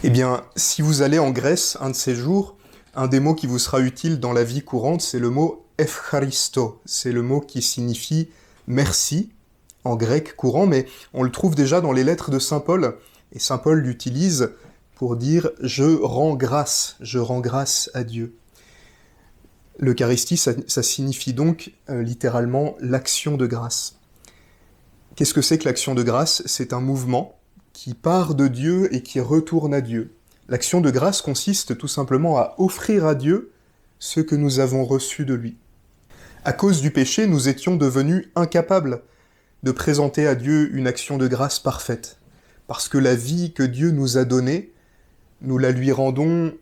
Eh bien, si vous allez en Grèce un de ces jours, un des mots qui vous sera utile dans la vie courante, c'est le mot Evcharisto. C'est le mot qui signifie merci en grec courant, mais on le trouve déjà dans les lettres de Saint Paul. Et Saint Paul l'utilise pour dire « je rends grâce à Dieu ». L'Eucharistie, ça signifie donc littéralement l'action de grâce. Qu'est-ce que c'est que l'action de grâce? C'est un mouvement qui part de Dieu et qui retourne à Dieu. L'action de grâce consiste tout simplement à offrir à Dieu ce que nous avons reçu de lui. À cause du péché, nous étions devenus incapables de présenter à Dieu une action de grâce parfaite, parce que la vie que Dieu nous a donnée, nous la lui rendons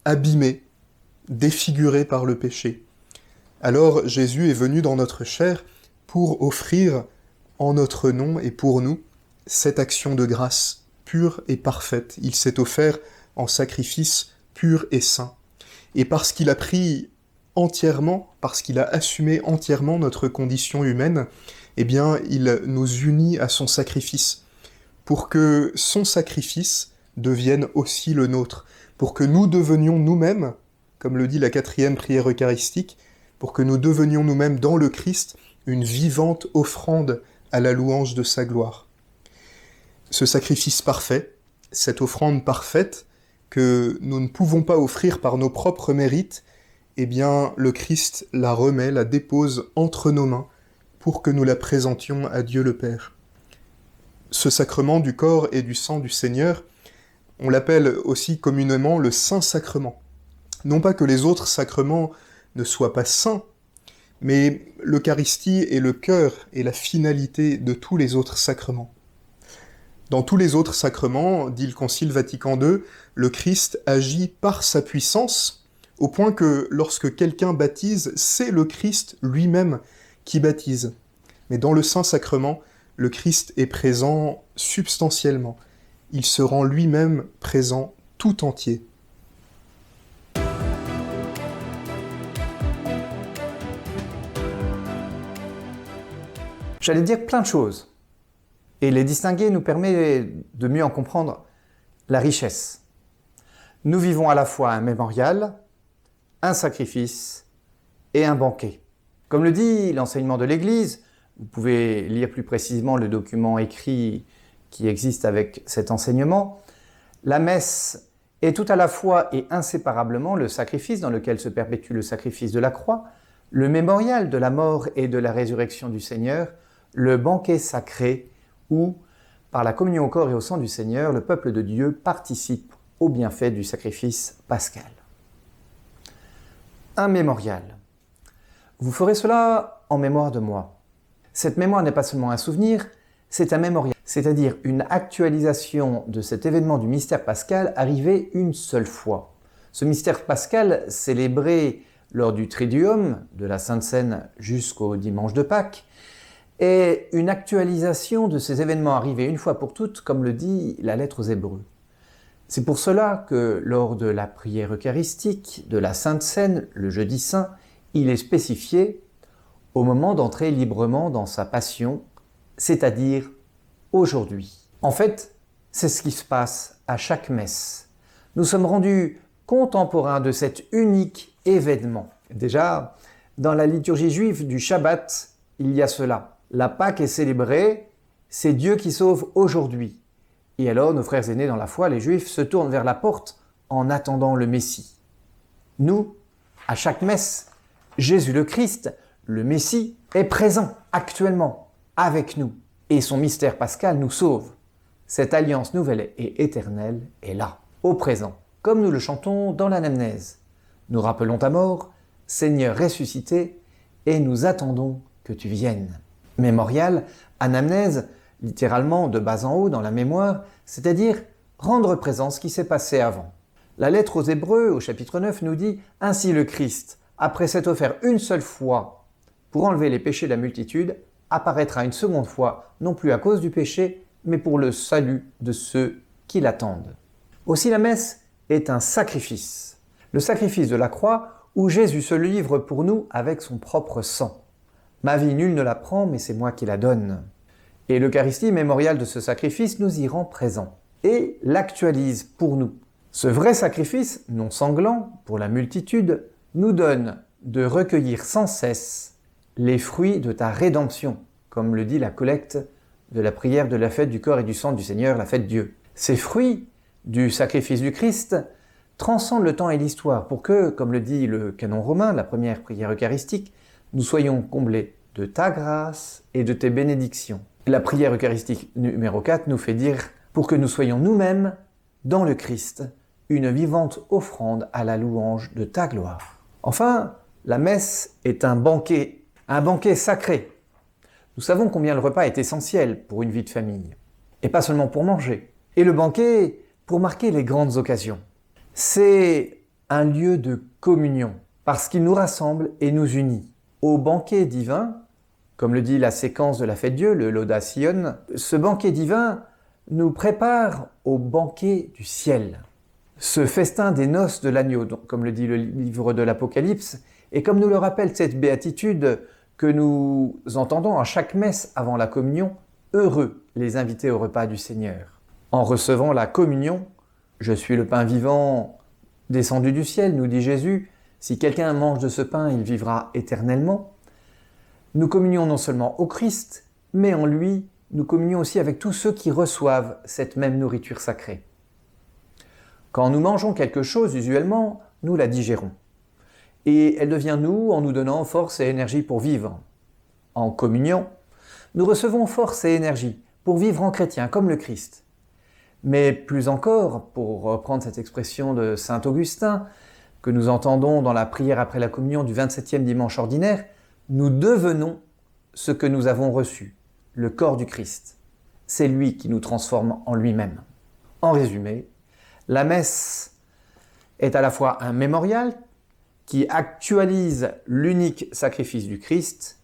abîmée, défigurée par le péché. Alors Jésus est venu dans notre chair pour offrir en notre nom et pour nous cette action de grâce pure et parfaite. Il s'est offert en sacrifice pur et saint. Et parce qu'il a pris entièrement, parce qu'il a assumé entièrement notre condition humaine, eh bien, il nous unit à son sacrifice, pour que son sacrifice devienne aussi le nôtre, pour que nous devenions nous-mêmes, comme le dit la 4e prière eucharistique, pour que nous devenions nous-mêmes dans le Christ une vivante offrande à la louange de sa gloire. Ce sacrifice parfait, cette offrande parfaite, que nous ne pouvons pas offrir par nos propres mérites, eh bien, le Christ la remet, la dépose entre nos mains, pour que nous la présentions à Dieu le Père. Ce sacrement du corps et du sang du Seigneur, on l'appelle aussi communément le Saint-Sacrement. Non pas que les autres sacrements ne soient pas saints, mais l'Eucharistie est le cœur et la finalité de tous les autres sacrements. Dans tous les autres sacrements, dit le Concile Vatican II, le Christ agit par sa puissance, au point que lorsque quelqu'un baptise, c'est le Christ lui-même qui baptise. Mais dans le Saint-Sacrement, le Christ est présent substantiellement. Il se rend lui-même présent tout entier. J'allais dire plein de choses. Et les distinguer nous permet de mieux en comprendre la richesse. Nous vivons à la fois un mémorial, un sacrifice et un banquet. Comme le dit l'enseignement de l'Église, vous pouvez lire plus précisément le document écrit qui existe avec cet enseignement, la messe est tout à la fois et inséparablement le sacrifice dans lequel se perpétue le sacrifice de la croix, le mémorial de la mort et de la résurrection du Seigneur, le banquet sacré où, par la communion au corps et au sang du Seigneur, le peuple de Dieu participe au bienfait du sacrifice pascal. Un mémorial. Vous ferez cela en mémoire de moi. Cette mémoire n'est pas seulement un souvenir, c'est un mémorial, c'est-à-dire une actualisation de cet événement du mystère pascal arrivé une seule fois. Ce mystère pascal, célébré lors du Triduum, de la Sainte Seine jusqu'au dimanche de Pâques, est une actualisation de ces événements arrivés une fois pour toutes, comme le dit la lettre aux Hébreux. C'est pour cela que lors de la prière eucharistique de la Sainte Seine, le jeudi saint, il est spécifié au moment d'entrer librement dans sa passion, c'est-à-dire aujourd'hui. En fait, c'est ce qui se passe à chaque messe. Nous sommes rendus contemporains de cet unique événement. Déjà, dans la liturgie juive du Shabbat, il y a cela. La Pâque est célébrée, c'est Dieu qui sauve aujourd'hui. Et alors, nos frères aînés dans la foi, les Juifs, se tournent vers la porte en attendant le Messie. Nous, à chaque messe, Jésus le Christ, le Messie, est présent actuellement avec nous. Et son mystère pascal nous sauve. Cette alliance nouvelle et éternelle est là, au présent, comme nous le chantons dans l'anamnèse. Nous rappelons ta mort, Seigneur ressuscité, et nous attendons que tu viennes. Mémorial, anamnèse, littéralement de bas en haut dans la mémoire, c'est-à-dire rendre présent ce qui s'est passé avant. La lettre aux Hébreux, au chapitre 9, nous dit « Ainsi le Christ, après s'être offert une seule fois pour enlever les péchés de la multitude, apparaîtra une seconde fois, non plus à cause du péché, mais pour le salut de ceux qui l'attendent. » Aussi la messe est un sacrifice. Le sacrifice de la croix où Jésus se livre pour nous avec son propre sang. Ma vie, nul ne la prend, mais c'est moi qui la donne. Et l'Eucharistie, mémorial de ce sacrifice, nous y rend présents. et l'actualise pour nous. Ce vrai sacrifice, non sanglant pour la multitude, nous donne de recueillir sans cesse les fruits de ta rédemption, comme le dit la collecte de la prière de la fête du corps et du sang du Seigneur, la fête Dieu. Ces fruits du sacrifice du Christ transcendent le temps et l'histoire pour que, comme le dit le canon romain, la première prière eucharistique, nous soyons comblés de ta grâce et de tes bénédictions. La prière eucharistique numéro 4 nous fait dire pour que nous soyons nous-mêmes, dans le Christ, une vivante offrande à la louange de ta gloire. Enfin, la messe est un banquet sacré. Nous savons combien le repas est essentiel pour une vie de famille, et pas seulement pour manger. Et le banquet pour marquer les grandes occasions. C'est un lieu de communion, parce qu'il nous rassemble et nous unit. Au banquet divin, comme le dit la séquence de la fête Dieu, le Laudatio, ce banquet divin nous prépare au banquet du ciel. Ce festin des noces de l'agneau, comme le dit le livre de l'Apocalypse, et comme nous le rappelle cette béatitude que nous entendons à chaque messe avant la communion, heureux les invités au repas du Seigneur. En recevant la communion, je suis le pain vivant descendu du ciel, nous dit Jésus, si quelqu'un mange de ce pain, il vivra éternellement. Nous communions non seulement au Christ, mais en lui, nous communions aussi avec tous ceux qui reçoivent cette même nourriture sacrée. Quand nous mangeons quelque chose, usuellement, nous la digérons. Et elle devient nous en nous donnant force et énergie pour vivre. En communion, nous recevons force et énergie pour vivre en chrétien, comme le Christ. Mais plus encore, pour reprendre cette expression de saint Augustin, que nous entendons dans la prière après la communion du 27e dimanche ordinaire, nous devenons ce que nous avons reçu, le corps du Christ. C'est lui qui nous transforme en lui-même. En résumé, la messe est à la fois un mémorial qui actualise l'unique sacrifice du Christ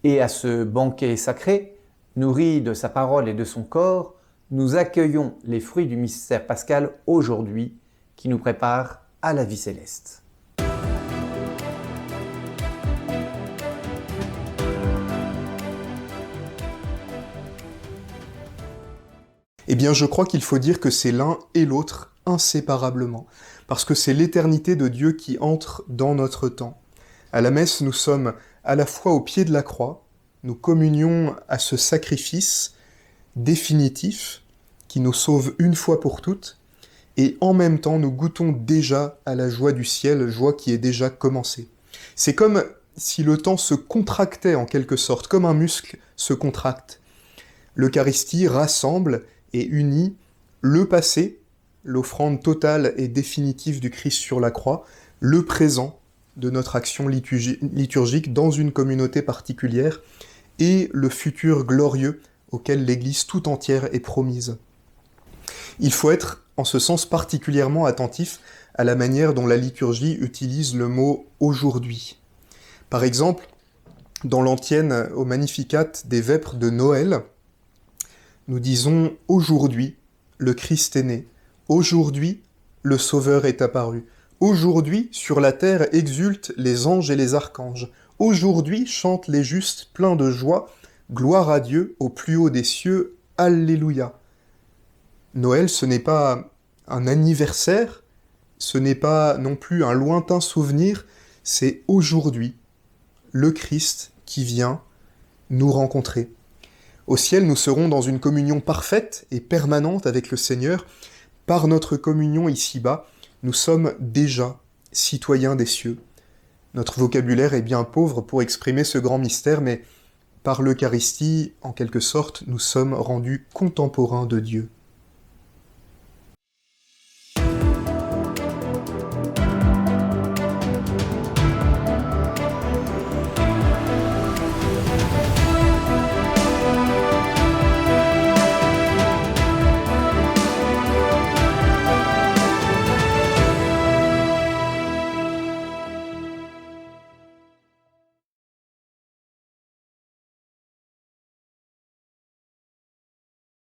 et à ce banquet sacré, nourri de sa parole et de son corps, nous accueillons les fruits du mystère pascal aujourd'hui qui nous prépare à la vie céleste. Eh bien, je crois qu'il faut dire que c'est l'un et l'autre inséparablement, parce que c'est l'éternité de Dieu qui entre dans notre temps. À la messe, nous sommes à la fois au pied de la croix, nous communions à ce sacrifice définitif qui nous sauve une fois pour toutes, et en même temps, nous goûtons déjà à la joie du ciel, joie qui est déjà commencée. C'est comme si le temps se contractait en quelque sorte, comme un muscle se contracte. L'Eucharistie rassemble et unit le passé, l'offrande totale et définitive du Christ sur la croix, le présent de notre action liturgique dans une communauté particulière, et le futur glorieux auquel l'Église tout entière est promise. Il faut être, en ce sens, particulièrement attentif à la manière dont la liturgie utilise le mot « aujourd'hui ». Par exemple, dans l'antienne au Magnificat des Vêpres de Noël, nous disons « Aujourd'hui, le Christ est né. Aujourd'hui, le Sauveur est apparu. Aujourd'hui, sur la terre exultent les anges et les archanges. Aujourd'hui, chantent les justes pleins de joie. Gloire à Dieu au plus haut des cieux. Alléluia. » Noël, ce n'est pas un anniversaire, ce n'est pas non plus un lointain souvenir, c'est aujourd'hui le Christ qui vient nous rencontrer. Au ciel, nous serons dans une communion parfaite et permanente avec le Seigneur. Par notre communion ici-bas, nous sommes déjà citoyens des cieux. Notre vocabulaire est bien pauvre pour exprimer ce grand mystère, mais par l'Eucharistie, en quelque sorte, nous sommes rendus contemporains de Dieu.